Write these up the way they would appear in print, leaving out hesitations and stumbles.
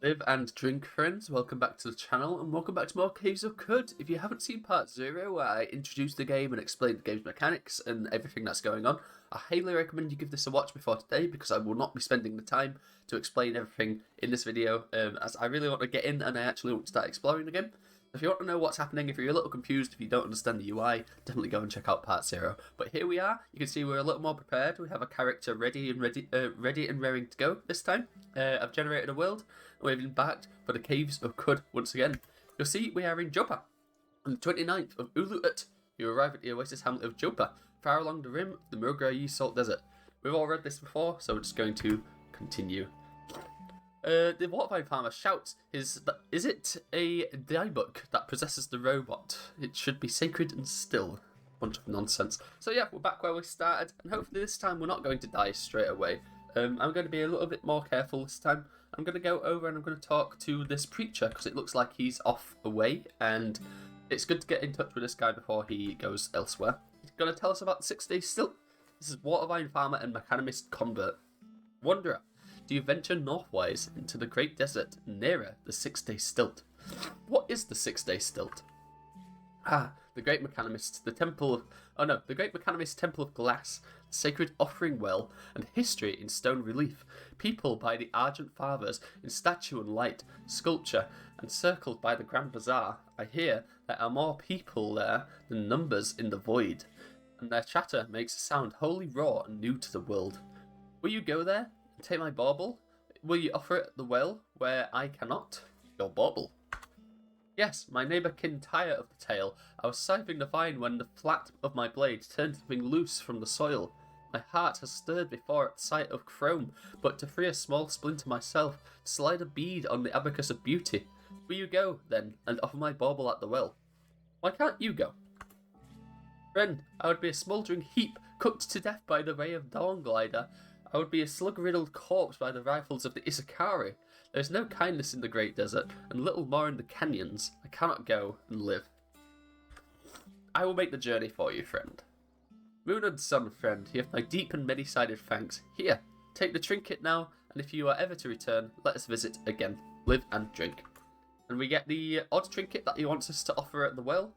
Live and drink, friends. Welcome back to the channel, and welcome back to more Caves of Cud. If you haven't seen part 0, where I introduced the game and explained the game's mechanics and everything that's going on, I highly recommend you give this a watch before today, because I will not be spending the time to explain everything in this video, as I really want to get in and I actually want to start exploring the game. If you want to know what's happening, if you're a little confused, if you don't understand the UI, definitely go and check out part 0. But here we are. You can see we're a little more prepared. We have a character ready and raring to go this time. I've generated a world, and we've embarked for the Caves of Cud once again. You'll see we are in Joppa. On the 29th of Uluut, you arrive at the oasis hamlet of Joppa, far along the rim of the Mugrayi Salt Desert. We've all read this before, so we're just going to continue. The Watervine farmer shouts, is it a diebook that possesses the robot? It should be sacred and still. Bunch of nonsense. So yeah, we're back where we started, and hopefully this time we're not going to die straight away. I'm going to be a little bit more careful this time. I'm going to go over and I'm going to talk to this preacher, because it looks like he's off away, and it's good to get in touch with this guy before he goes elsewhere. He's going to tell us about 6 Day Stilt. This is Watervine farmer and macadamist convert. Wanderer, do you venture northwise into the great desert nearer the 6 Day Stilt? What is the 6 Day Stilt? The great macadamist, the great macadamist temple of glass, the sacred offering well, and history in stone relief, people by the argent fathers in statue and light, sculpture, and circled by the grand bazaar. I hear there are more people there than numbers in the void, and their chatter makes a sound wholly raw and new to the world. Will you go there? Take my bauble? Will you offer it at the well, where I cannot? Your bauble. Yes, my neighbour kin tire of the tale. I was siphoning the vine when the flat of my blade turned something loose from the soil. My heart has stirred before at sight of chrome, but to free a small splinter myself, to slide a bead on the abacus of beauty. Will you go, then, and offer my bauble at the well? Why can't you go? Friend, I would be a smouldering heap, cooked to death by the ray of dawn glider. I would be a slug-riddled corpse by the rifles of the Isakari. There is no kindness in the great desert, and little more in the canyons. I cannot go and live. I will make the journey for you, friend. Moon and sun, friend, you have my deep and many-sided thanks. Here, take the trinket now, and if you are ever to return, let us visit again. Live and drink. And we get the odd trinket that he wants us to offer at the well.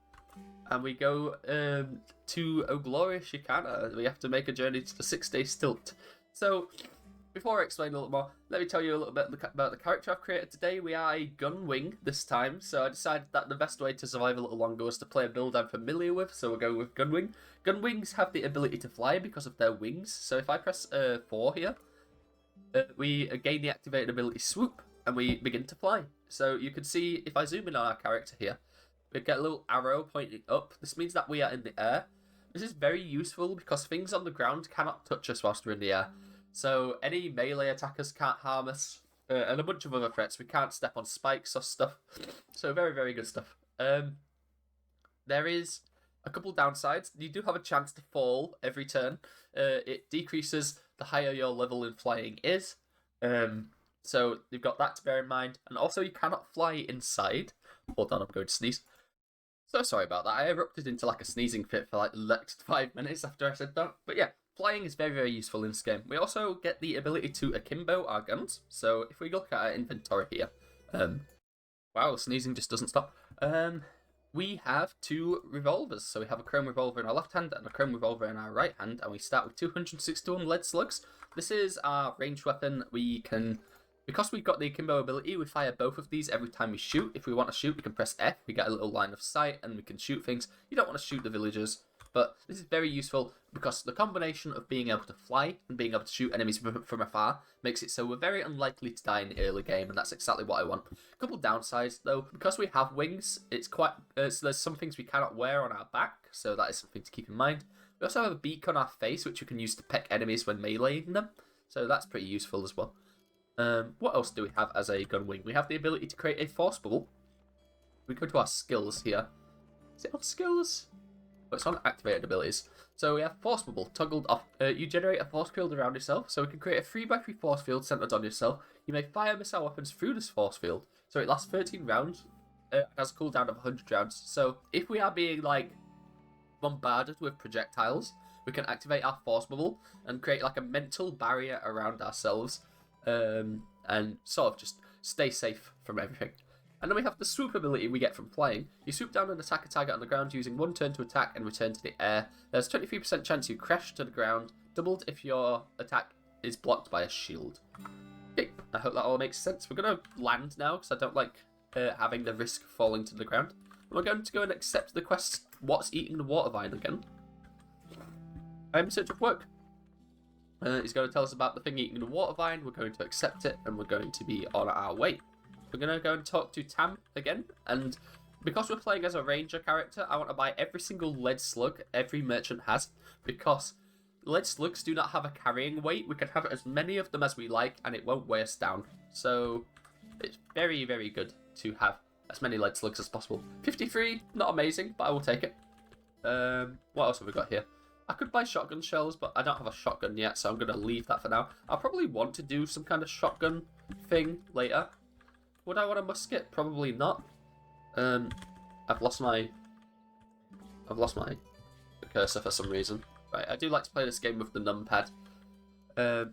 And we go to Ogloria Shikana. We have to make a journey to the 6 Day Stilt. So, before I explain a little more, let me tell you a little bit about the character I've created today. We are a gunwing this time, so I decided that the best way to survive a little longer was to play a build I'm familiar with, so we'll go with gunwing. Gunwings have the ability to fly because of their wings, so if I press 4 here, we gain the activated ability swoop, and we begin to fly. So you can see, if I zoom in on our character here, we get a little arrow pointing up. This means that we are in the air. This is very useful because things on the ground cannot touch us whilst we're in the air. So any melee attackers can't harm us, and a bunch of other threats. We can't step on spikes or stuff. So very, very good stuff. There is a couple downsides. You do have a chance to fall every turn. It decreases the higher your level in flying is. So you've got that to bear in mind. And also you cannot fly inside. Hold on, I'm going to sneeze. So sorry about that. I erupted into like a sneezing fit for like the next 5 minutes after I said that. But yeah, flying is very, very useful in this game. We also get the ability to akimbo our guns. So if we look at our inventory here, wow, sneezing just doesn't stop. We have 2 revolvers. So we have a chrome revolver in our left hand and a chrome revolver in our right hand, and we start with 261 lead slugs. This is our ranged weapon. We can, because we've got the akimbo ability, we fire both of these every time we shoot. If we want to shoot, we can press F. We get a little line of sight and we can shoot things. You don't want to shoot the villagers, but this is very useful because the combination of being able to fly and being able to shoot enemies from afar makes it so we're very unlikely to die in the early game, and that's exactly what I want. A couple downsides though, because we have wings, it's quite so there's some things we cannot wear on our back, so that is something to keep in mind. We also have a beak on our face, which we can use to peck enemies when meleeing them, so that's pretty useful as well. What else do we have as a gun wing? We have the ability to create a force bubble. We go to our skills here. Is it on skills? Oh, it's on activated abilities. So we have force bubble toggled off. You generate a force field around yourself, so we can create a 3x3 force field centered on yourself. You may fire missile weapons through this force field, so it lasts 13 rounds. It has a cooldown of 100 rounds. So if we are being like bombarded with projectiles, we can activate our force bubble and create like a mental barrier around ourselves, and sort of just stay safe from everything. And then we have the swoop ability we get from flying. You swoop down and attack a target on the ground using 1 turn to attack and return to the air. There's 23% chance you crash to the ground, doubled if your attack is blocked by a shield. Okay, I hope that all makes sense. We're going to land now because I don't like having the risk of falling to the ground. And we're going to go and accept the quest, What's Eating the Water Vine again. I'm in search of work. He's going to tell us about the thing eating the water vine. We're going to accept it and we're going to be on our way. We're going to go and talk to Tam again, and because we're playing as a ranger character, I want to buy every single lead slug every merchant has, because lead slugs do not have a carrying weight. We can have as many of them as we like, and it won't weigh us down. So it's very, very good to have as many lead slugs as possible. 53, not amazing, but I will take it. What else have we got here? I could buy shotgun shells, but I don't have a shotgun yet, so I'm going to leave that for now. I'll probably want to do some kind of shotgun thing later. Would I want a musket? Probably not. I've lost my cursor for some reason. Right, I do like to play this game with the numpad.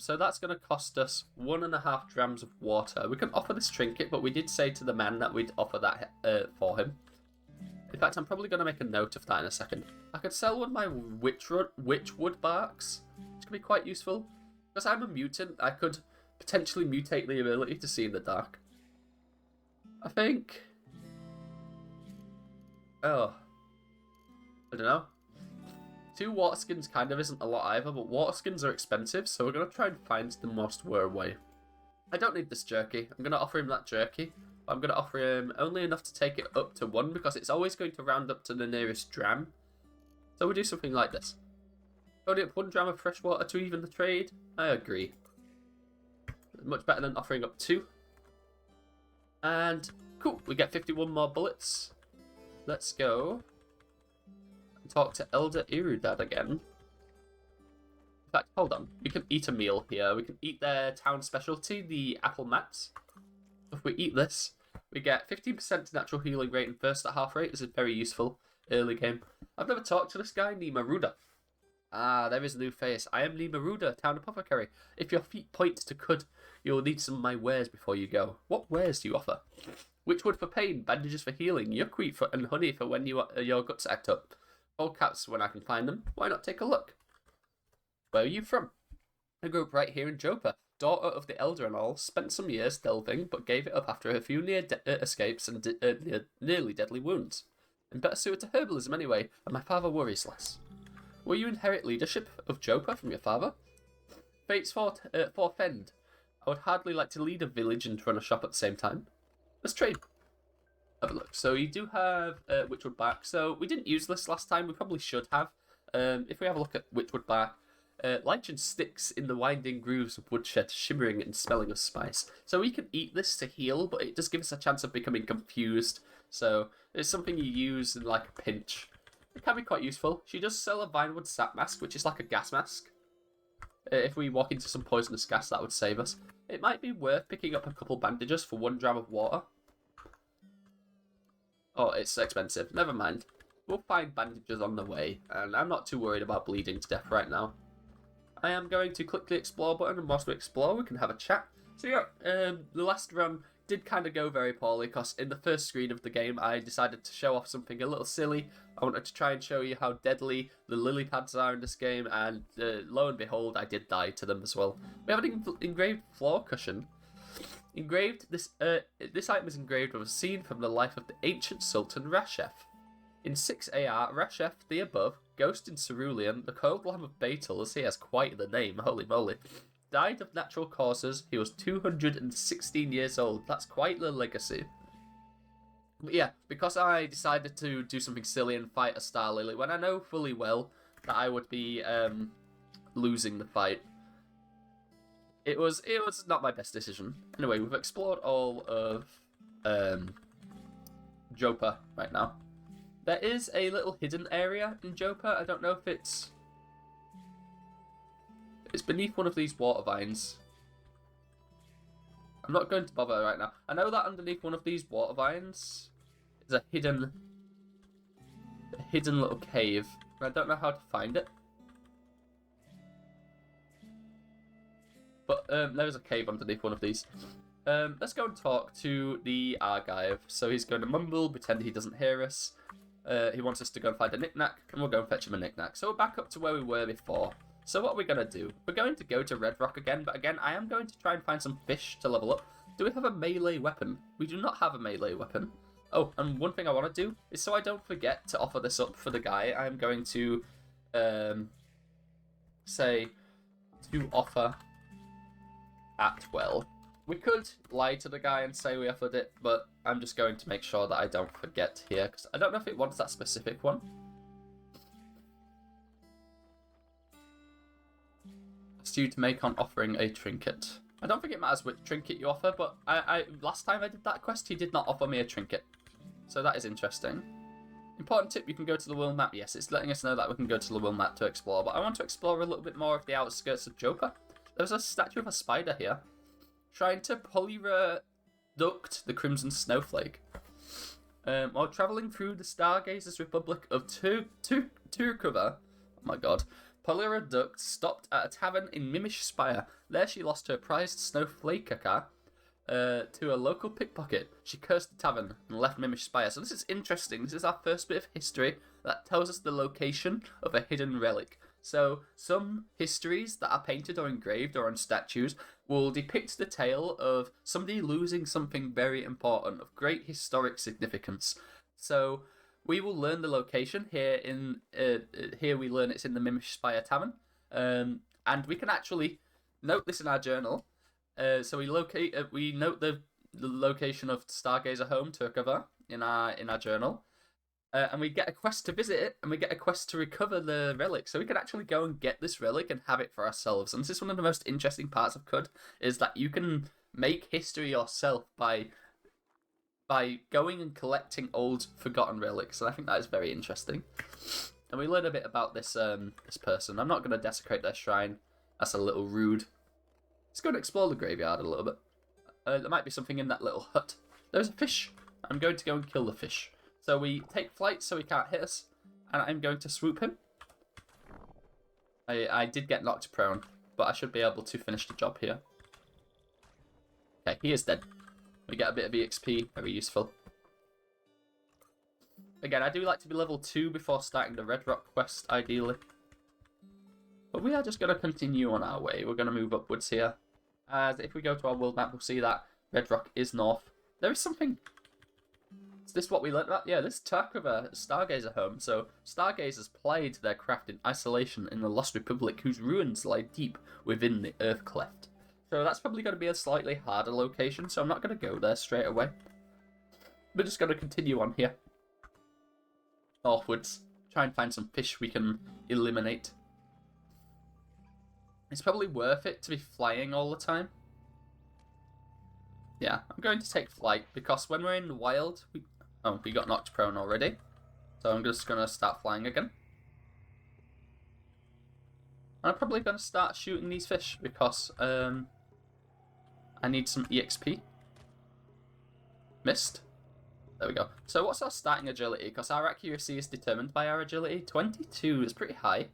So that's going to cost us 1.5 drams of water. We can offer this trinket, but we did say to the man that we'd offer that for him. In fact, I'm probably going to make a note of that in a second. I could sell one of my Witchwood Backs, which could be quite useful. Because I'm a mutant, I could potentially mutate the ability to see in the dark. I think... Oh. I don't know. 2 water skins kind of isn't a lot either, but water skins are expensive, so we're going to try and find the most worth way. I don't need this jerky. I'm going to offer him that jerky. I'm going to offer him only enough to take it up to 1, because it's always going to round up to the nearest dram. So we'll do something like this. Only up 1 dram of fresh water to even the trade? I agree. Much better than offering up 2. And cool, we get 51 more bullets. Let's go and talk to Elder Irudad again. In fact, hold on. We can eat a meal here. We can eat their town specialty, the apple mats. If we eat this, we get 15% natural healing rate and first at half rate. This is very useful early game. I've never talked to this guy, Nimaruda. Ah, there is a new face. I am Nimaruda, town apothecary. If your feet point to Cud, you'll need some of my wares before you go. What wares do you offer? Witchwood for pain, bandages for healing, yuckweed and honey for when your guts act up. All caps when I can find them. Why not take a look? Where are you from? I grew up right here in Jopa. Daughter of the Elder and all, spent some years delving, but gave it up after a few near escapes and nearly deadly wounds. I'm better suited to herbalism anyway, and my father worries less. Will you inherit leadership of Jopa from your father? Fates forfend. I would hardly like to lead a village and run a shop at the same time. Let's trade. Have a look. So you do have Witchwood Back. So we didn't use this last time. We probably should have. If we have a look at Witchwood Back, lichen sticks in the winding grooves of woodshed, shimmering and smelling of spice. So we can eat this to heal, but it does give us a chance of becoming confused. So it's something you use in like a pinch. It can be quite useful. She does sell a Vinewood sap mask, which is like a gas mask. If we walk into some poisonous gas, that would save us. It might be worth picking up a couple bandages for 1 dram of water. Oh, it's expensive. Never mind. We'll find bandages on the way, and I'm not too worried about bleeding to death right now. I am going to click the explore button, and whilst we explore, we can have a chat. So yeah, the last run did kind of go very poorly, because in the first screen of the game, I decided to show off something a little silly. I wanted to try and show you how deadly the lily pads are in this game, and lo and behold, I did die to them as well. We have an engraved floor cushion. This item is engraved with a scene from the life of the ancient Sultan Rashef. In 6AR, Rashef the above, ghost in Cerulean, the cold lamb of Batel, as he has quite the name, holy moly, died of natural causes. He was 216 years old. That's quite the legacy. But yeah, because I decided to do something silly and fight a Star Lily, when I know fully well that I would be losing the fight, it was not my best decision. Anyway, we've explored all of Jopa right now. There is a little hidden area in Jopa. I don't know if it's beneath one of these water vines. I'm not going to bother right now. I know that underneath one of these water vines is a hidden little cave. I don't know how to find it. But there is a cave underneath one of these. Let's go and talk to the Argive. So he's going to mumble, pretend he doesn't hear us. He wants us to go and find a knick-knack, and we'll go and fetch him a knick-knack. So we're back up to where we were before. So what are we going to do? We're going to go to Red Rock again, but again, I am going to try and find some fish to level up. Do we have a melee weapon? We do not have a melee weapon. Oh, and one thing I want to do is, so I don't forget to offer this up for the guy, I'm going to say to offer at will. We could lie to the guy and say we offered it, but I'm just going to make sure that I don't forget here, because I don't know if it wants that specific one. Asked you to make on offering a trinket. I don't think it matters which trinket you offer, but last time I did that quest, he did not offer me a trinket. So that is interesting. Important tip, you can go to the world map. Yes, it's letting us know that we can go to the world map to explore, but I want to explore a little bit more of the outskirts of Jopa. There's a statue of a spider here, trying to polyreduct the Crimson Snowflake. While travelling through the Stargazers Republic of Turkova, oh my god, Polyreduct stopped at a tavern in Mimish Spire. There she lost her prized Snowflakeaka to a local pickpocket. She cursed the tavern and left Mimish Spire. So this is interesting. This is our first bit of history that tells us the location of a hidden relic. So some histories that are painted or engraved or on statues will depict the tale of somebody losing something very important, of great historic significance. So we will learn the location here. Here we learn it's in the Mimish Spire Tavern, and we can actually note this in our journal. So we note the location of Stargazer Home, Turkova, in our journal. And we get a quest to visit it, and we get a quest to recover the relic. So we can actually go and get this relic and have it for ourselves. And this is one of the most interesting parts of CUD, is that you can make history yourself by going and collecting old forgotten relics. And I think that is very interesting. And we learn a bit about this this person. I'm not going to desecrate their shrine. That's a little rude. Let's go and explore the graveyard a little bit. There might be something in that little hut. There's a fish. I'm going to go and kill the fish. So we take flight so he can't hit us, and I'm going to swoop him. I did get knocked prone, but I should be able to finish the job here. Okay, he is dead. We get a bit of EXP, very useful. Again, I do like to be level 2 before starting the Red Rock quest, ideally. But we are just going to continue on our way. We're going to move upwards here. As if we go to our world map, we'll see that Red Rock is north. There is something... Is this what we learned about? Yeah, this Turkova Stargazer Home. So, Stargazers plied their craft in isolation in the Lost Republic, whose ruins lie deep within the Earth Cleft. So that's probably going to be a slightly harder location, so I'm not going to go there straight away. We're just going to continue on here. Northwards. Try and find some fish we can eliminate. It's probably worth it to be flying all the time. Yeah, I'm going to take flight, because when we're in the wild... we got knocked prone already. So I'm just going to start flying again. I'm probably going to start shooting these fish, because I need some EXP. Missed. There we go. So what's our starting agility? Because our accuracy is determined by our agility. 22 is pretty high.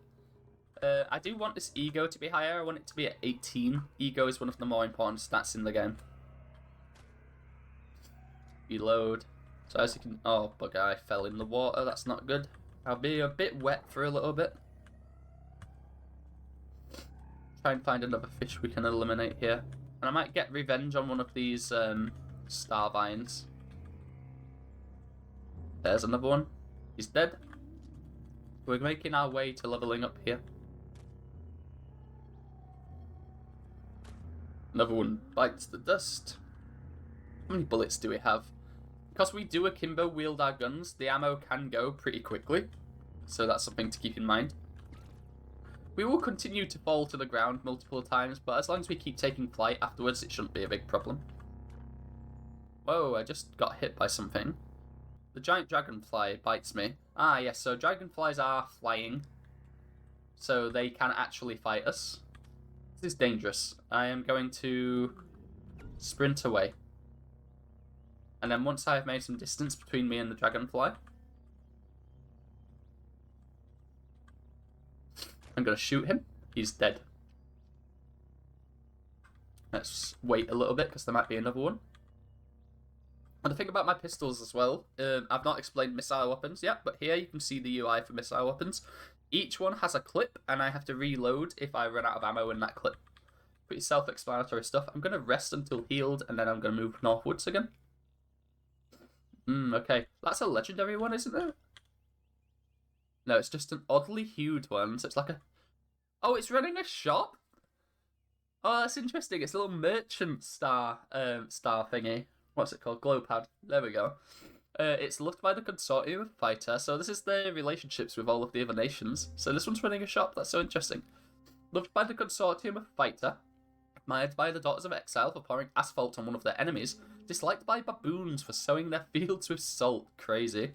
I do want this ego to be higher. I want it to be at 18. Ego is one of the more important stats in the game. Reload. So as you can... Oh, bugger, I fell in the water. That's not good. I'll be a bit wet for a little bit. Try and find another fish we can eliminate here. And I might get revenge on one of these star vines. There's another one. He's dead. We're making our way to leveling up here. Another one bites the dust. How many bullets do we have? Because we do akimbo wield our guns, the ammo can go pretty quickly. So that's something to keep in mind. We will continue to fall to the ground multiple times, but as long as we keep taking flight afterwards, it shouldn't be a big problem. Whoa, I just got hit by something. The giant dragonfly bites me. Ah, yes, so dragonflies are flying. So they can actually fight us. This is dangerous. I am going to sprint away. And then once I have made some distance between me and the dragonfly, I'm going to shoot him. He's dead. Let's wait a little bit because there might be another one. And the thing about my pistols as well, I've not explained missile weapons yet, but here you can see the UI for missile weapons. Each one has a clip, and I have to reload if I run out of ammo in that clip. Pretty self-explanatory stuff. I'm going to rest until healed, and then I'm going to move northwards again. Okay. That's a legendary one, isn't it? No, it's just an oddly hued one, so it's like a... Oh, it's running a shop? Oh, that's interesting. It's a little merchant star thingy. What's it called? Glow pad. There we go. It's loved by the consortium of fighter, so this is the relationships with all of the other nations. So this one's running a shop. That's so interesting. Loved by the consortium of fighter. Admired by the daughters of exile for pouring asphalt on one of their enemies. Disliked by baboons for sowing their fields with salt. Crazy.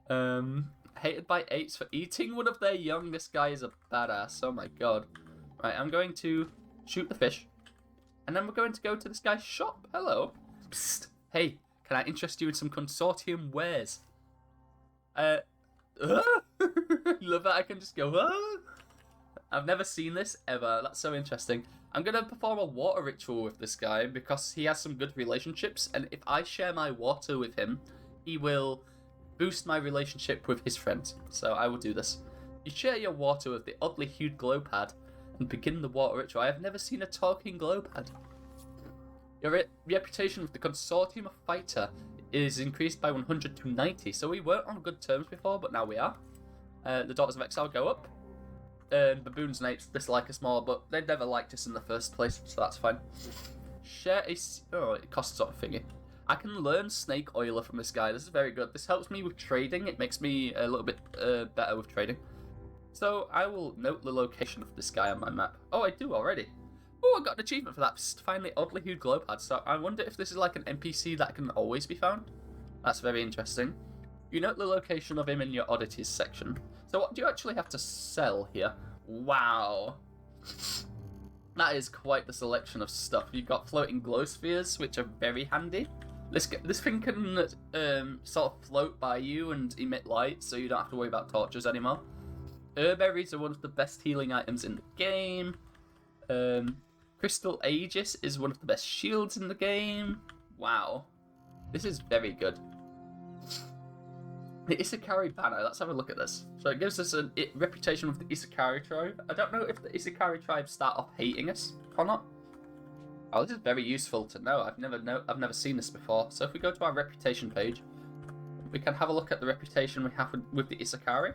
Hated by apes for eating one of their young. This guy is a badass. Oh my god. Right, I'm going to shoot the fish. And then we're going to go to this guy's shop. Hello. Psst. Hey, can I interest you in some consortium wares? Love that I can just go, I've never seen this ever. That's so interesting. I'm going to perform a water ritual with this guy because he has some good relationships. And if I share my water with him, he will boost my relationship with his friends. So I will do this. You share your water with the oddly hued glow pad and begin the water ritual. I have never seen a talking glow pad. Your reputation with the consortium of fighter is increased by 100 to 90. So we weren't on good terms before, but now we are. The Daughters of Exile go up. Baboons and apes dislike us more, but they never liked us in the first place, so that's fine. Share a... Oh, it costs sort of thingy. I can learn snake oiler from this guy. This is very good. This helps me with trading. It makes me a little bit better with trading. So I will note the location of this guy on my map. Oh, I do already. Oh, I got an achievement for that. Finally, oddly hued glow pad. So I wonder if this is like an NPC that can always be found. That's very interesting. You note the location of him in your oddities section. So what do you actually have to sell here? Wow. That is quite the selection of stuff. You've got floating glow spheres, which are very handy. This thing can sort of float by you and emit light, so you don't have to worry about torches anymore. Berries are one of the best healing items in the game. Crystal Aegis is one of the best shields in the game. Wow. This is very good. The Isakari banner, let's have a look at this. So it gives us a reputation with the Isakari tribe. I don't know if the Isakari tribe start off hating us or not. Oh, this is very useful to know. I've never seen this before. So if we go to our reputation page, we can have a look at the reputation we have with the Isakari.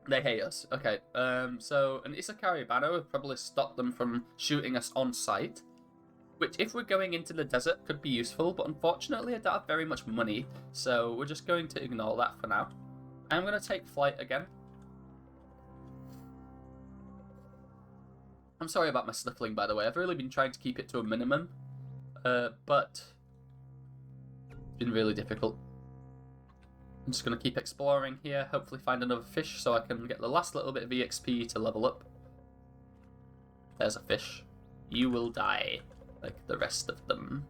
They hate us. Okay, so an Isakari banner would probably stop them from shooting us on sight. Which, if we're going into the desert, could be useful, but unfortunately I don't have very much money, so we're just going to ignore that for now. I'm going to take flight again. I'm sorry about my sniffling, by the way. I've really been trying to keep it to a minimum, but it's been really difficult. I'm just going to keep exploring here, hopefully find another fish so I can get the last little bit of EXP to level up. There's a fish. You will die. Like the rest of them.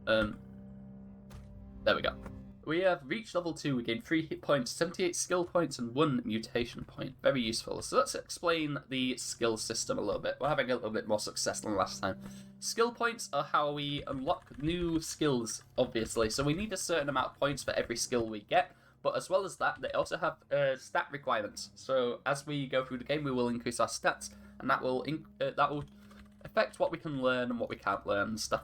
There we go. We have reached level 2. We gained 3 hit points, 78 skill points, and 1 mutation point. Very useful. So let's explain the skill system a little bit. We're having a little bit more success than last time. Skill points are how we unlock new skills, obviously. So we need a certain amount of points for every skill we get. But as well as that, they also have stat requirements. So as we go through the game, we will increase our stats, and that will affect what we can learn and what we can't learn and stuff.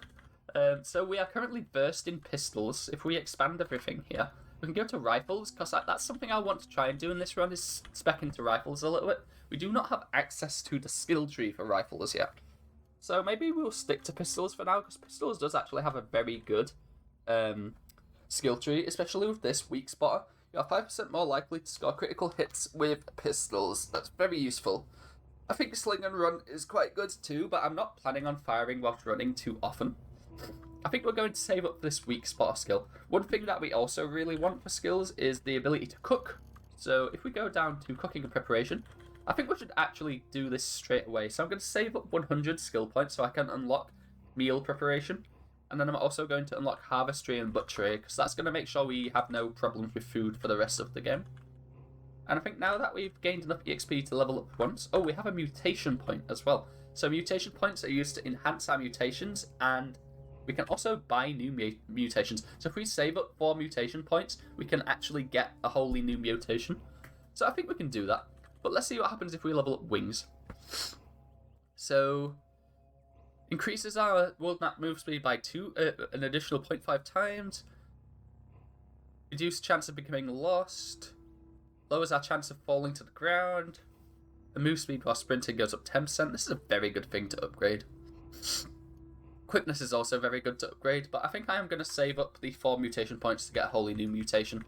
So we are currently versed in pistols. If we expand everything here, we can go to rifles, because that's something I want to try and do in this run, is spec into rifles a little bit. We do not have access to the skill tree for rifles yet. So maybe we'll stick to pistols for now, because pistols does actually have a very good skill tree, especially with this weak spotter. You are 5% more likely to score critical hits with pistols. That's very useful. I think sling and run is quite good too, but I'm not planning on firing whilst running too often. I think we're going to save up this weak spotter skill. One thing that we also really want for skills is the ability to cook. So if we go down to cooking and preparation, I think we should actually do this straight away. So I'm going to save up 100 skill points so I can unlock meal preparation. And then I'm also going to unlock harvestry and butchery, because that's going to make sure we have no problems with food for the rest of the game. And I think now that we've gained enough EXP to level up once... Oh, we have a mutation point as well. So mutation points are used to enhance our mutations, and we can also buy new mutations. So if we save up 4 mutation points, we can actually get a wholly new mutation. So I think we can do that. But let's see what happens if we level up wings. So... increases our world map move speed by an additional 0.5 times. Reduce chance of becoming lost. Lowers our chance of falling to the ground. The move speed while sprinting goes up 10%. This is a very good thing to upgrade. Quickness is also very good to upgrade, but I think I am going to save up the 4 mutation points to get a wholly new mutation.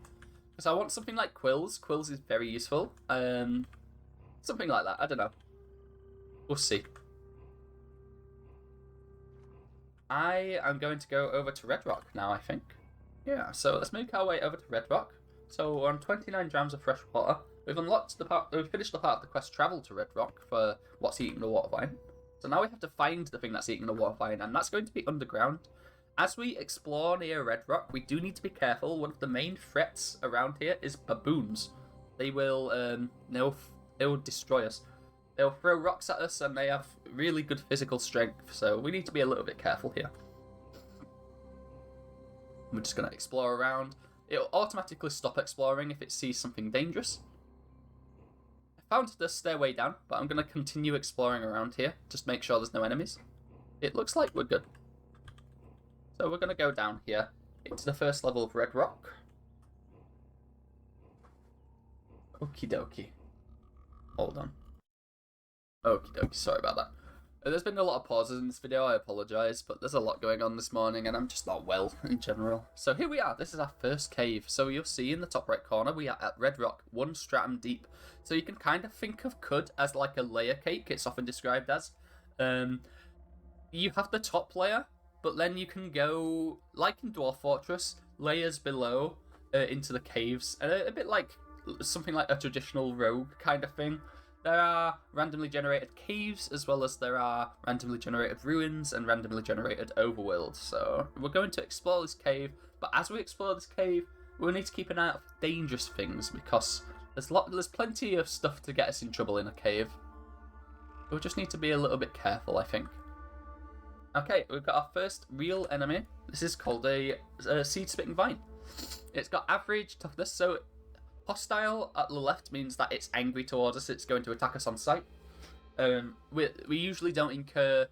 Because I want something like Quills. Quills is very useful. Something like that. I don't know. We'll see. I am going to go over to Red Rock now, I think. Yeah, so let's make our way over to Red Rock. So we're on 29 drams of fresh water. We've unlocked the part. We've finished the part of the quest travel to Red Rock for what's eating the water vine. So now we have to find the thing that's eating the water vine, and that's going to be underground. As we explore near Red Rock, we do need to be careful. One of the main threats around here is baboons. They will they'll destroy us. They'll throw rocks at us, and they have really good physical strength, so we need to be a little bit careful here. We're just going to explore around. It'll automatically stop exploring if it sees something dangerous. I found the stairway down, but I'm going to continue exploring around here. Just make sure there's no enemies. It looks like we're good. So we're going to go down here into the first level of Red Rock. Okie dokie. Hold on. Okie dokie, sorry about that. There's been a lot of pauses in this video, I apologise, but there's a lot going on this morning and I'm just not well in general. So here we are, this is our first cave. So you'll see in the top right corner, we are at Red Rock, 1 stratum deep. So you can kind of think of Cud as like a layer cake, it's often described as. You have the top layer, but then you can go, like in Dwarf Fortress, layers below into the caves. A bit like something like a traditional rogue kind of thing. There are randomly generated caves, as well as there are randomly generated ruins and randomly generated overworlds. So we're going to explore this cave, but as we explore this cave, we'll need to keep an eye out for dangerous things, because there's plenty of stuff to get us in trouble in a cave. We'll just need to be a little bit careful, I think. Okay, we've got our first real enemy. This is called a seed-spitting vine. It's got average toughness, so hostile at the left means that it's angry towards us, it's going to attack us on sight. We usually don't incur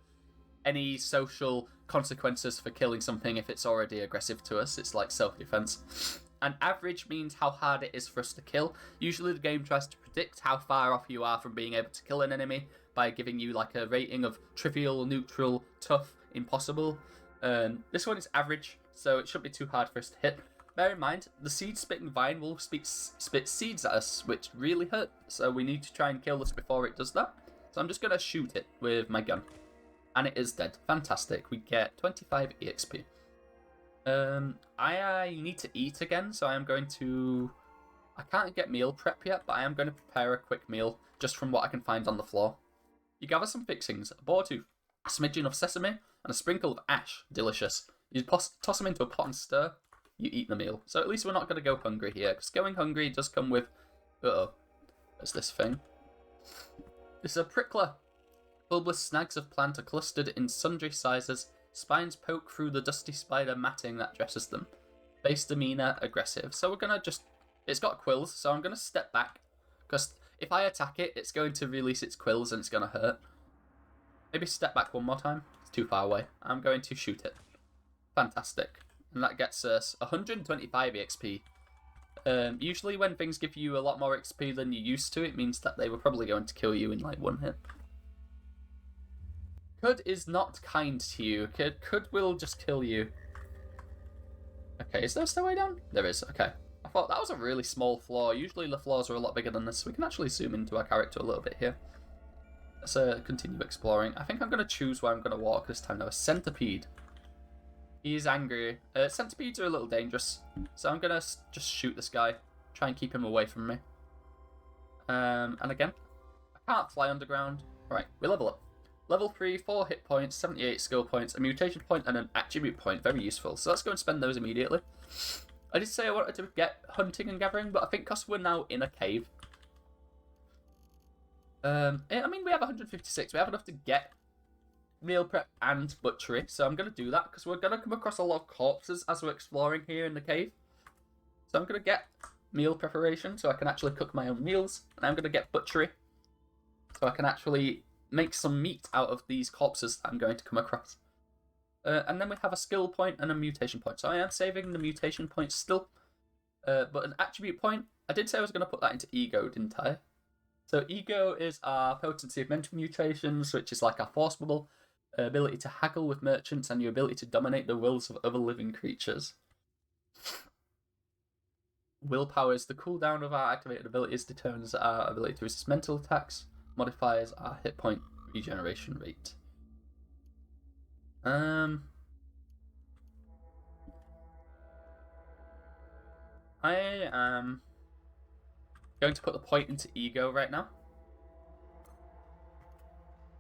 any social consequences for killing something if it's already aggressive to us, it's like self-defense. And average means how hard it is for us to kill. Usually the game tries to predict how far off you are from being able to kill an enemy by giving you like a rating of trivial, neutral, tough, impossible. This one is average, so it shouldn't be too hard for us to hit. Bear in mind, the seed-spitting vine will spit seeds at us, which really hurt, so we need to try and kill this before it does that. So I'm just going to shoot it with my gun. And it is dead. Fantastic. We get 25 EXP. I need to eat again, so I am going to... I can't get meal prep yet, but I am going to prepare a quick meal just from what I can find on the floor. You gather some fixings, a boar tooth, a smidgen of sesame, and a sprinkle of ash. Delicious. You toss them into a pot and stir. You eat the meal. So at least we're not going to go hungry here, because going hungry does come with... Uh-oh. What's this thing? This is a prickler. Bulbous snags of plant are clustered in sundry sizes. Spines poke through the dusty spider matting that dresses them. Base demeanor, aggressive. So we're going to just... It's got quills, so I'm going to step back, because if I attack it, it's going to release its quills and it's going to hurt. Maybe step back one more time. It's too far away. I'm going to shoot it. Fantastic. And that gets us 125 EXP. Usually when things give you a lot more XP than you're used to, it means that they were probably going to kill you in like one hit. Cud is not kind to you. Cud will just kill you. Okay, is there a stairway down? There is, okay. I thought that was a really small floor. Usually the floors are a lot bigger than this. We can actually zoom into our character a little bit here. Let's continue exploring. I think I'm going to choose where I'm going to walk this time though. A centipede. He is angry. Centipedes are a little dangerous, so I'm going to just shoot this guy. Try and keep him away from me. And again, I can't fly underground. Right, we level up. Level 3, 4 hit points, 78 skill points, a mutation point, and an attribute point. Very useful. So let's go and spend those immediately. I did say I wanted to get hunting and gathering, but I think because we're now in a cave, I mean, we have 156. We have enough to get meal prep and butchery, so I'm going to do that because we're going to come across a lot of corpses as we're exploring here in the cave. So I'm going to get meal preparation so I can actually cook my own meals, and I'm going to get butchery so I can actually make some meat out of these corpses that I'm going to come across. And then we have a skill point and a mutation point. So I am saving the mutation point still, but an attribute point, I did say I was going to put that into ego, didn't I? So ego is our potency of mental mutations, which is like our force bubble, ability to haggle with merchants, and your ability to dominate the wills of other living creatures. Willpower is the cooldown of our activated abilities, determines our ability to resist mental attacks, modifies our hit point regeneration rate. I am going to put the point into ego right now.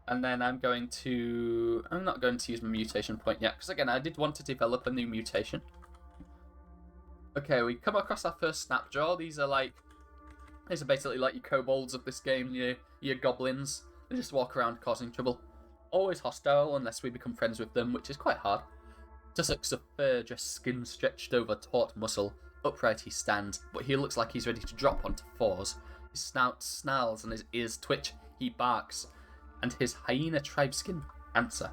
And then I'm not going to use my mutation point yet, because again, I did want to develop a new mutation. Okay, we come across our first snapjaw. These are basically like your kobolds of this game, your goblins. They just walk around causing trouble. Always hostile unless we become friends with them, which is quite hard. Tussocks of fur, just skin stretched over taut muscle. Upright he stands, but he looks like he's ready to drop onto fours. His snout snarls and his ears twitch. He barks, and his hyena tribe skin answer.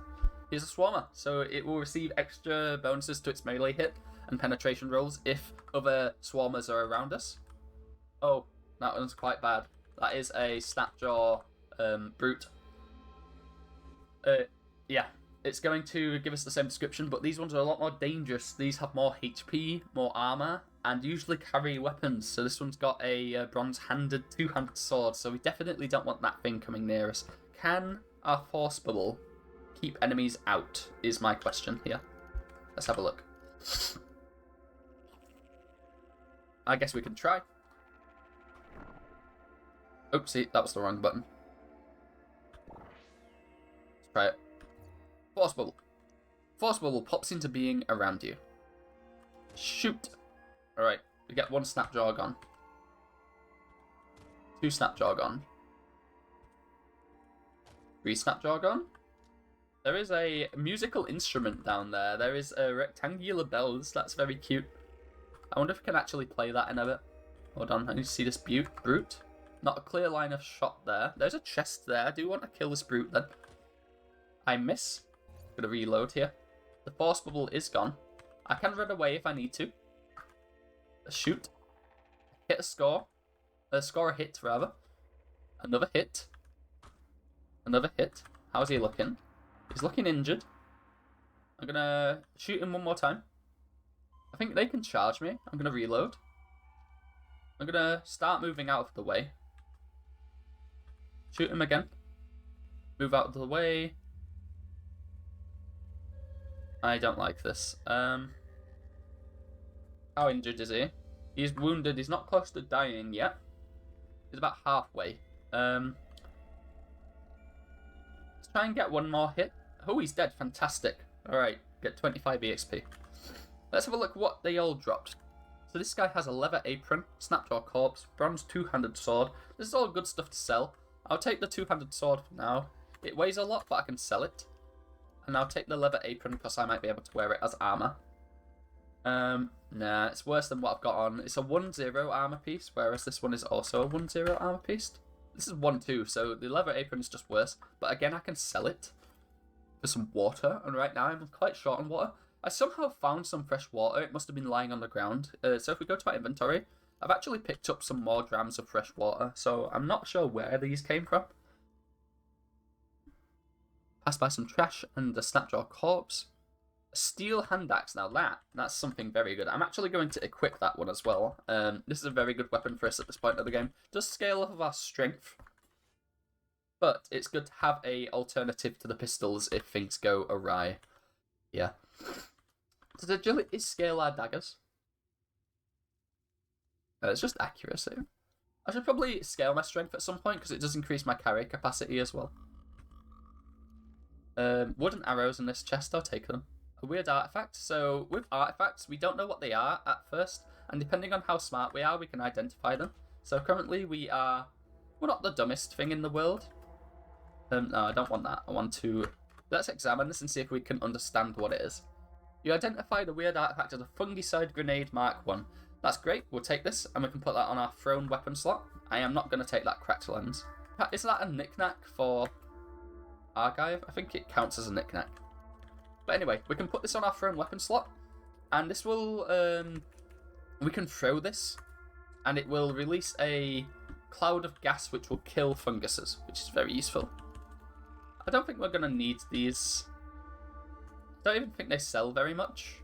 He's a swarmer, so it will receive extra bonuses to its melee hit and penetration rolls if other swarmers are around us. Oh, that one's quite bad. That is a snapjaw brute. Yeah, it's going to give us the same description, but these ones are a lot more dangerous. These have more HP, more armor, and usually carry weapons. So this one's got a bronze-handed, two-handed sword, so we definitely don't want that thing coming near us. Can our force bubble keep enemies out, is my question here. Let's have a look. I guess we can try. Oopsie, that was the wrong button. Let's try it. Force bubble. Force bubble pops into being around you. Shoot. Alright, we get one snapjaw gone. Two snapjaw gone. Three snapjaw gone. There is a musical instrument down there. There is a rectangular bells. That's very cute. I wonder if we can actually play that in a bit. Hold on, I need to see this brute. Not a clear line of shot there. There's a chest there. I do want to kill this brute then. I miss. I'm going to reload here. The force bubble is gone. I can run away if I need to. Shoot. Hit a score. Score a hit, rather. Another hit. Another hit. How's he looking? He's looking injured. I'm going to shoot him one more time. I think they can charge me. I'm going to reload. I'm going to start moving out of the way. Shoot him again. Move out of the way. I don't like this. How injured is he? He's wounded. He's not close to dying yet. He's about halfway. Let's try and get one more hit. Oh, he's dead. Fantastic. Alright, get 25 EXP. Let's have a look what they all dropped. So this guy has a leather apron, snapjaw corpse, bronze two-handed sword. This is all good stuff to sell. I'll take the two-handed sword for now. It weighs a lot, but I can sell it. And I'll take the leather apron because I might be able to wear it as armor. Nah, it's worse than what I've got on. It's a 1-0 armor piece, whereas this one is also a 1-0 armor piece. This is 1-2, so the leather apron is just worse. But again, I can sell it for some water, and right now I'm quite short on water. I somehow found some fresh water. It must have been lying on the ground. So if we go to my inventory, I've actually picked up some more grams of fresh water, so I'm not sure where these came from. Passed by some trash and a snapjaw corpse. A steel hand axe. Now that's something very good. I'm actually going to equip that one as well. This is a very good weapon for us at this point of the game. It does scale off of our strength, but it's good to have a alternative to the pistols if things go awry. Yeah. Does agility scale our daggers? It's just accuracy. I should probably scale my strength at some point because it does increase my carry capacity as well. Wooden arrows in this chest, I'll take them. A weird artifact. So with artifacts, we don't know what they are at first, and depending on how smart we are, we can identify them. So currently we're We're not the dumbest thing in the world. No, I don't want that. I want to... Let's examine this and see if we can understand what it is. You identified a weird artifact as a fungicide grenade Mark 1. That's great. We'll take this and we can put that on our thrown weapon slot. I am not going to take that cracked lens. Is that a knick-knack for Archive? I think it counts as a knick-knack. But anyway, we can put this on our thrown weapon slot. And this will... we can throw this. And it will release a cloud of gas which will kill funguses, which is very useful. I don't think we're going to need these. I don't even think they sell very much.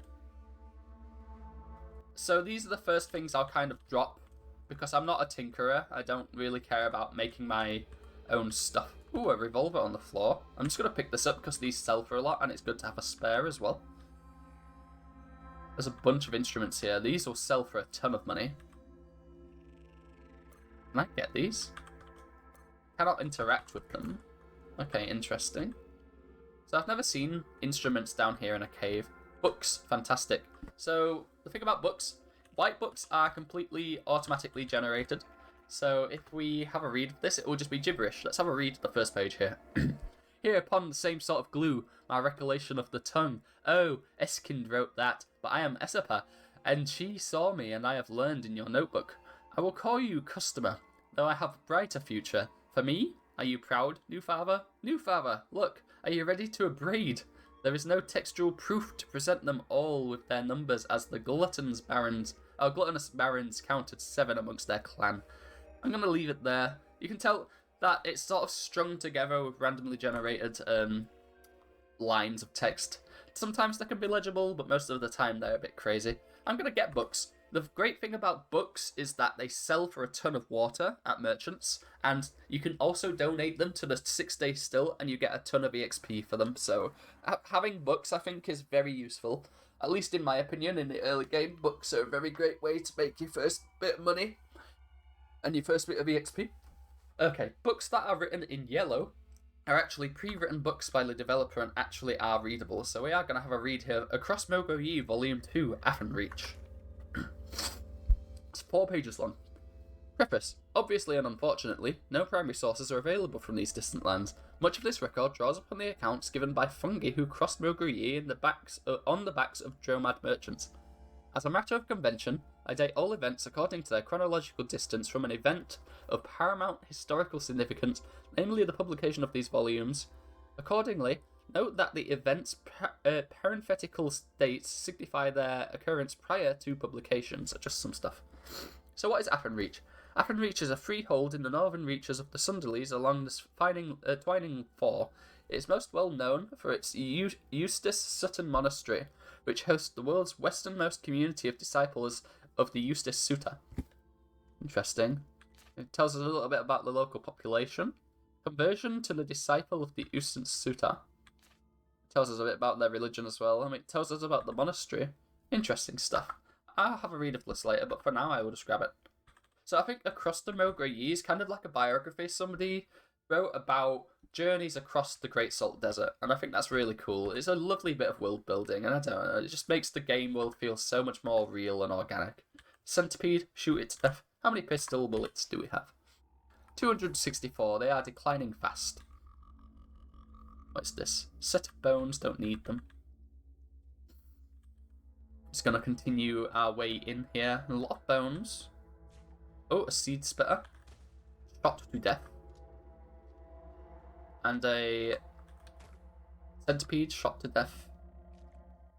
So these are the first things I'll kind of drop, because I'm not a tinkerer. I don't really care about making my own stuff. Ooh, a revolver on the floor. I'm just going to pick this up because these sell for a lot, and it's good to have a spare as well. There's a bunch of instruments here. These will sell for a ton of money. Can I get these? Cannot interact with them. Okay, interesting. So I've never seen instruments down here in a cave. Books, fantastic. So the thing about books, white books are completely automatically generated. So if we have a read of this, it will just be gibberish. Let's have a read of the first page here. Here upon the same sort of glue, my recollection of the tongue. Oh, Eskind wrote that, but I am Esapa, and she saw me, and I have learned in your notebook. I will call you customer, though I have a brighter future. For me? Are you proud, new father? New father, look, are you ready to abrade? There is no textual proof to present them all with their numbers as the gluttonous barons counted 7 amongst their clan. I'm going to leave it there. You can tell that it's sort of strung together with randomly generated lines of text. Sometimes they can be legible, but most of the time they're a bit crazy. I'm going to get books. The great thing about books is that they sell for a ton of water at merchants, and you can also donate them to the 6 Day Stilt, and you get a ton of EXP for them. So having books, I think, is very useful. At least in my opinion, in the early game, books are a very great way to make your first bit of money and your first bit of EXP. Okay, books that are written in yellow are actually pre-written books by the developer and actually are readable. So we are going to have a read here. Across Mogoye, Volume 2, Athenreach. It's 4 pages long. Preface. Obviously and unfortunately, no primary sources are available from these distant lands. Much of this record draws upon the accounts given by fungi who crossed Mogoye on the backs of Dromad merchants. As a matter of convention, I date all events according to their chronological distance from an event of paramount historical significance, namely the publication of these volumes. Accordingly, note that the event's parenthetical dates signify their occurrence prior to publication, so just some stuff. So what is Athenreach? Athenreach is a freehold in the northern reaches of the Sunderleys along the Twining Ford. It is most well known for its Eustace Sutton Monastery, which hosts the world's westernmost community of disciples of the Eustace Sutta. Interesting. It tells us a little bit about the local population. Conversion to the disciple of the Eustace Sutta. It tells us a bit about their religion as well. I mean, it tells us about the monastery. Interesting stuff. I'll have a read of this later, but for now I will just grab it. So I think Across the Mogoye is kind of like a biography somebody wrote about journeys across the Great Salt Desert, and I think that's really cool. It's a lovely bit of world building, and I don't know, it just makes the game world feel so much more real and organic. Centipede, shoot it to death. How many pistol bullets do we have? 264, they are declining fast. What's this? Set of bones, don't need them. Just gonna continue our way in here. A lot of bones. Oh, a seed spitter. Shot to death. And a centipede shot to death.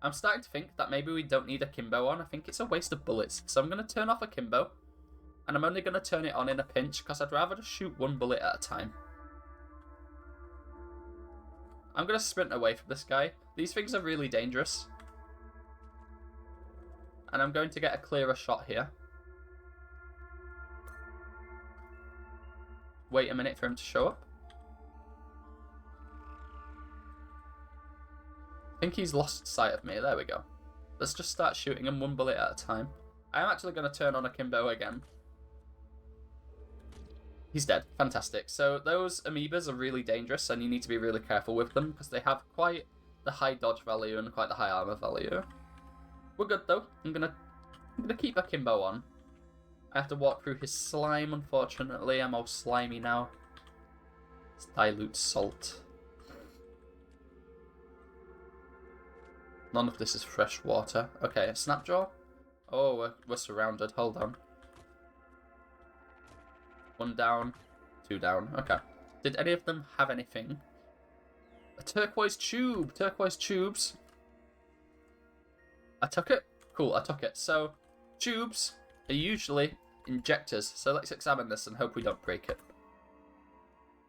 I'm starting to think that maybe we don't need a Kimbo on. I think it's a waste of bullets. So I'm going to turn off a Kimbo. And I'm only going to turn it on in a pinch because I'd rather just shoot one bullet at a time. I'm going to sprint away from this guy. These things are really dangerous. And I'm going to get a clearer shot here. Wait a minute for him to show up. I think he's lost sight of me. There we go. Let's just start shooting him one bullet at a time. I am actually going to turn on a Kimbo again. He's dead. Fantastic. So those amoebas are really dangerous and you need to be really careful with them because they have quite the high dodge value and quite the high armor value. We're good though. I'm gonna keep a Kimbo on. I have to walk through his slime, unfortunately. I'm all slimy now. Let's dilute salt. None of this is fresh water. Okay, a snapjaw. Oh, we're surrounded. Hold on. 1 down, 2 down. Okay. Did any of them have anything? A turquoise tube. Turquoise tubes. I took it. Cool, I took it. So, tubes are usually injectors. So let's examine this and hope we don't break it.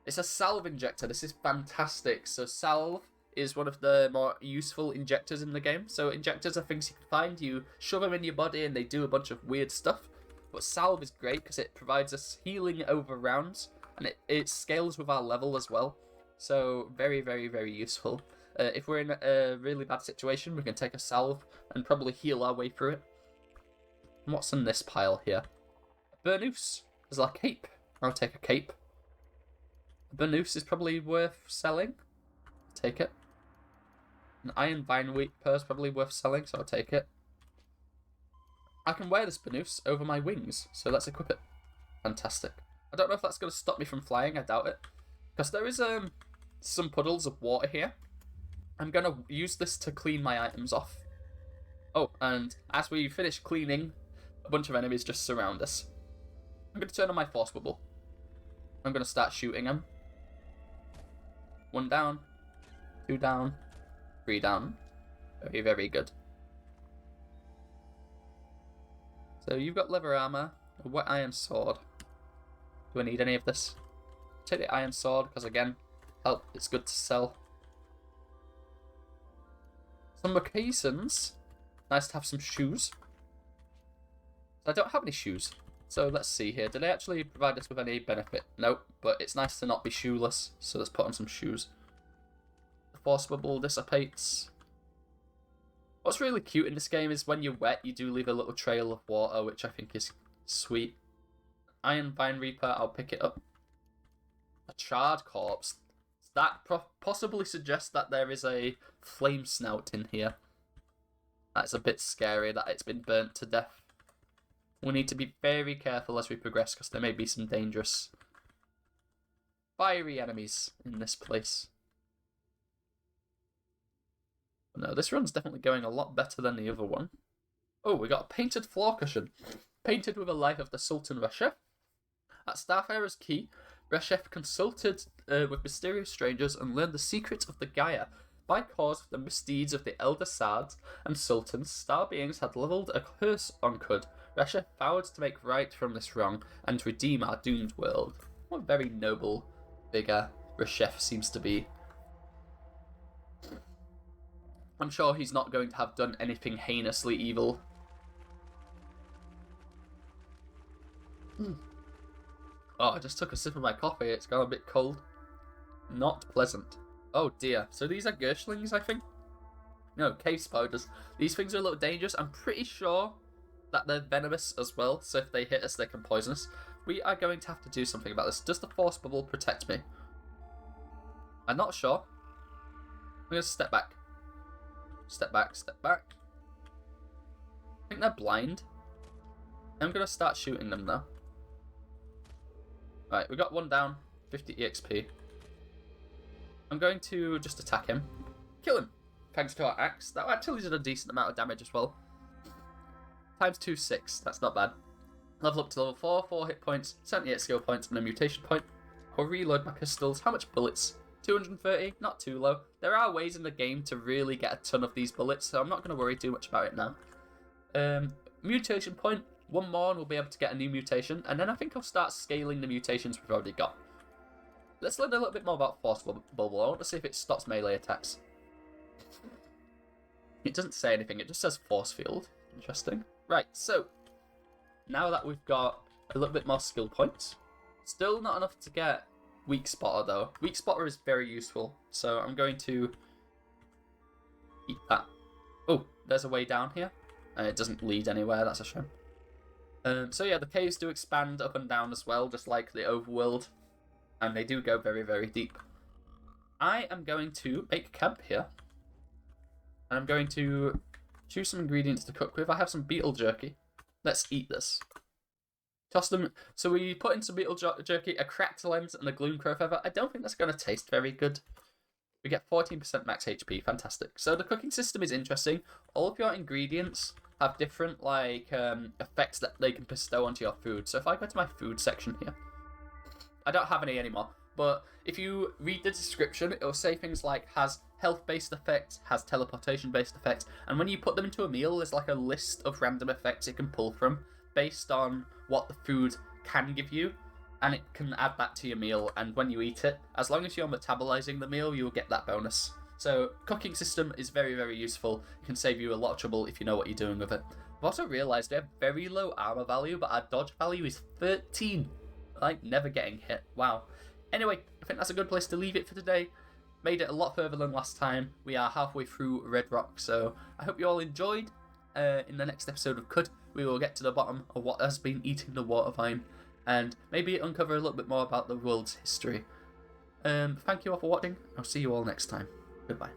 It's a salve injector. This is fantastic. So salve is one of the more useful injectors in the game. So injectors are things you can find. You shove them in your body and they do a bunch of weird stuff. But salve is great because it provides us healing over rounds. And it scales with our level as well. So very, very, very useful. If we're in a really bad situation, we can take a salve and probably heal our way through it. And what's in this pile here? A burnoose. There's a cape. I'll take a cape. A burnoose is probably worth selling. Take it. An iron vineweed pearl is probably worth selling, so I'll take it. I can wear this burnoose over my wings, so let's equip it. Fantastic. I don't know if that's going to stop me from flying, I doubt it. Because there is some puddles of water here. I'm going to use this to clean my items off. Oh, and as we finish cleaning, a bunch of enemies just surround us. I'm going to turn on my force bubble. I'm going to start shooting them. 1 down, 2 down, 3 down. Very, very good. So you've got leather armor, a wet iron sword. Do I need any of this? Take the iron sword, because again, help, it's good to sell. Some moccasins. Nice to have some shoes. I don't have any shoes. So let's see here. Did they actually provide us with any benefit? Nope, but it's nice to not be shoeless. So let's put on some shoes. The force bubble dissipates. What's really cute in this game is when you're wet, you do leave a little trail of water, which I think is sweet. Iron Vine Reaper, I'll pick it up. A charred corpse. That possibly suggests that there is a flame snout in here. That's a bit scary that it's been burnt to death. We need to be very careful as we progress because there may be some dangerous fiery enemies in this place. No, this run's definitely going a lot better than the other one. Oh, we got a painted floor cushion. Painted with a life of the Sultan Reshef. At Starfarer's Key, Reshef consulted with mysterious strangers and learned the secret of the Gaia. By cause of the misdeeds of the Elder Sards and Sultans, star beings had levelled a curse on Kud. Reshef vowed to make right from this wrong and redeem our doomed world. What a very noble figure Reshef seems to be. I'm sure he's not going to have done anything heinously evil. Oh, I just took a sip of my coffee. It's gone a bit cold. Not pleasant. Oh dear. So these are Gershlings, I think? No, cave spiders. These things are a little dangerous. I'm pretty sure that they're venomous as well. So if they hit us, they can poison us. We are going to have to do something about this. Does the force bubble protect me? I'm not sure. I'm going to step back. Step back, step back. I think they're blind. I'm going to start shooting them now. Right, we got 1 down. 50 EXP. I'm going to just attack him. Kill him. Thanks to our axe. That actually did a decent amount of damage as well. Times 2, 6. That's not bad. Level up to level 4. 4 hit points. 78 skill points and a mutation point. I'll reload my pistols. How much bullets? 230. Not too low. There are ways in the game to really get a ton of these bullets, so I'm not going to worry too much about it now. Mutation point. 1 more and we'll be able to get a new mutation. And then I think I'll start scaling the mutations we've already got. Let's learn a little bit more about Force Bubble. I want to see if it stops melee attacks. It doesn't say anything. It just says Force Field. Interesting. Right, so now that we've got a little bit more skill points, still not enough to get Weak Spotter though. Weak Spotter is very useful, so I'm going to eat that. Oh, there's a way down here. And it doesn't lead anywhere, that's a shame. So yeah, the caves do expand up and down as well, just like the overworld. And they do go very, very deep. I am going to make camp here. And I'm going to choose some ingredients to cook with. I have some beetle jerky. Let's eat this. Toss them. So we put in some beetle jerky, a cracked lens, and a gloom crow feather. I don't think that's going to taste very good. We get 14% max HP. Fantastic. So the cooking system is interesting. All of your ingredients have different effects that they can bestow onto your food. So if I go to my food section here, I don't have any anymore. But if you read the description, it will say things like has health-based effects, has teleportation-based effects, and when you put them into a meal, there's like a list of random effects it can pull from based on what the food can give you, and it can add that to your meal, and when you eat it, as long as you're metabolizing the meal, you will get that bonus. So cooking system is very, very useful. It can save you a lot of trouble if you know what you're doing with it. I've also realised we have very low armor value, but our dodge value is 13. Like, never getting hit. Wow. Anyway, I think that's a good place to leave it for today. Made it a lot further than last time. We are halfway through Red Rock, so I hope you all enjoyed. In the next episode of Cud, we will get to the bottom of what has been eating the water vine, and maybe uncover a little bit more about the world's history. Thank you all for watching. I'll see you all next time. Goodbye.